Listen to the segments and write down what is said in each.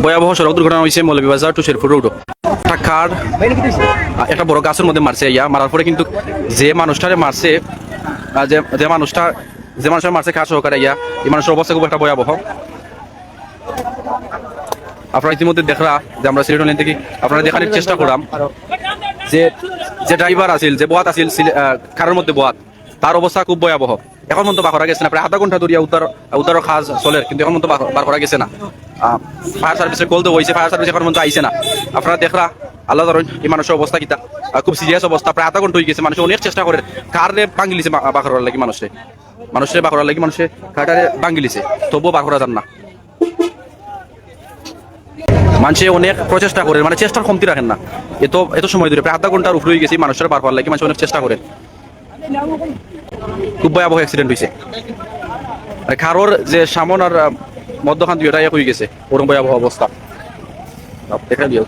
ভয়াবহ সড়ক দুর্ঘটনা হয়েছে মৌলভীবাজার টু শেরপুর রোড। একটা কার একটা বড় গাছের মধ্যে মারছে, মারার পরে কিন্তু যে মানুষটারে মারছে, যে মানুষটা মারছে কার সহকারে এই মানুষের অবস্থা খুব একটা ভয়াবহ। আপনারা ইতিমধ্যে দেখরা যে আমরা সিলেট অনলাইন থেকে আপনারা দেখানোর চেষ্টা করলাম যে ড্রাইভার আছিল, যে বোয়াত আছিল কারের মধ্যে বোয়াত, তার অবস্থা খুব ভয়াবহ। এখন মতো বার করা গেছে না, প্রায় আধা ঘন্টা ধরিয়া উত্তর কাজ চলে, কিন্তু এখন মতো বার করা গেছে না। ফায়ার সার্ভিসের কল তো হয়েছে, ফায়ার সার্ভিস এখন মতো আইসে না। আপনারা দেখরা আল্লাহ ধরেন এই মানুষের অবস্থা কিতা, খুব সিরিয়াস অবস্থা। প্রায় আধা ঘন্টা হয়ে গেছে, মানুষ অনেক চেষ্টা করে কারে ভাঙি লিছে বাকরার লাগি, মানুষের বাকরার লাগি মানুষের কাটারে ভাঙি লিছে, তবুও বাকরা যান না। মানুষে অনেক প্রচেষ্টা করে, মানে চেষ্টার কমতি রাখেন না। এত সময় ধরে প্রায় আধা ঘন্টার উপরে হয়ে গেছে মানুষের বার পাওয়ার লাগে, মানুষ অনেক চেষ্টা করে। খুব ভয়াবহ অ্যাক্সিডেন্ট হয়েছে, আর কারোর যে সামন আর মধ্যখান দিয়ে এটাই হয়ে গেছে, ওরকম ভয়াবহ অবস্থা। দেখা দিও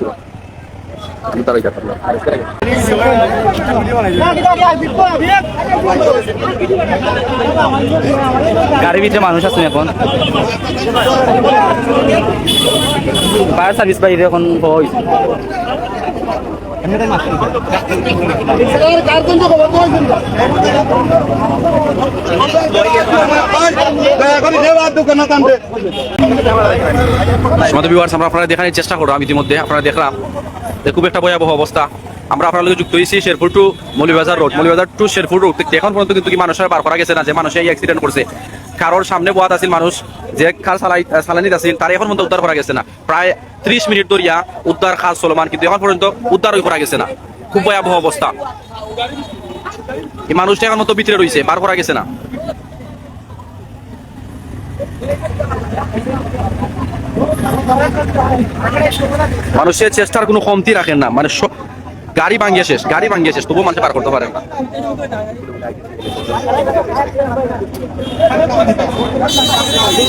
গাড়ির ভিতরে মানুষ আছেন এখন, ফায়ার সার্ভিস বাইরে এখন আপনারা দেখানোর চেষ্টা করো। আমি ইতিমধ্যে আপনারা দেখলাম খুব একটা ভয়াবহ অবস্থা। আমরা আপনার লোক যুক্ত হয়েছি Sherpur to Moulvibazar road, Moulvibazar to Sherpur road. এখন পর্যন্ত কিন্তু কি মানুষের বার করা গেছে না যে মানুষ এই অ্যাক্সিডেন্ট করছে। কারোর সামনে বোয়াত আছিল মানুষ, যে কার সালানিত আছিল, তার এখন পর্যন্ত উদ্ধার করা গেছে না। প্রায় 30 মিনিট ধরিয়া উদ্ধার কাজ চলমান, কিন্তু এখন পর্যন্ত উদ্ধার করা গেছে না। খুব ভয়াবহ অবস্থা। এই মানুষটা এখন মতো ভিতরে রয়েছে, বার করা গেছে না। মানুষের চেষ্টার কোনো কমতি রাখেন না, মানে গাড়ি ভাঙিয়ে শেষ, তবুও মানুষ পার করতে পারেন না।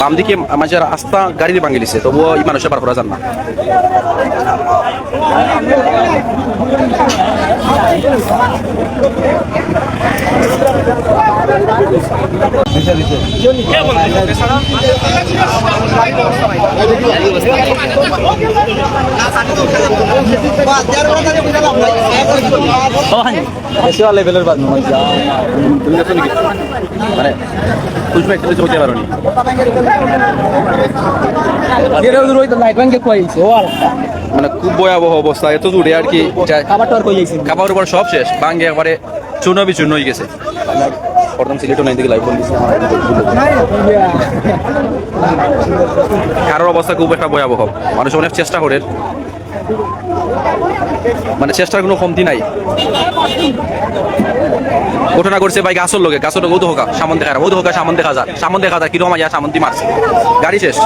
বাম দিকে মানুষের রাস্তা গাড়ি দিয়ে ভাঙিয়ে দিচ্ছে, তবুও এই মানুষের পার করা যান না। লেভেলের বাদ মানে হতে পারো নি, মানে খুব ভয়াবহ অবস্থা। এত দূরে আর কি খাবার উপর সব শেষ, ভাঙ্গে একবারে চূর্ণ বিচূর্ণ হয়ে গেছে। প্রথম সিলেটও নাই দিকে লাইভ দিচ্ছে, কারোর অবস্থা খুব একটা ভয়াবহ। মানুষ অনেক চেষ্টা করে, মানে চেষ্টার কোনো কমতি নাই। ঘটনা করছে ভাই গাছর লোকে, ও হোকা সামন দেখা যায়, কিরকম আয়া সামন্তি মারছে, গাড়ি শেষ।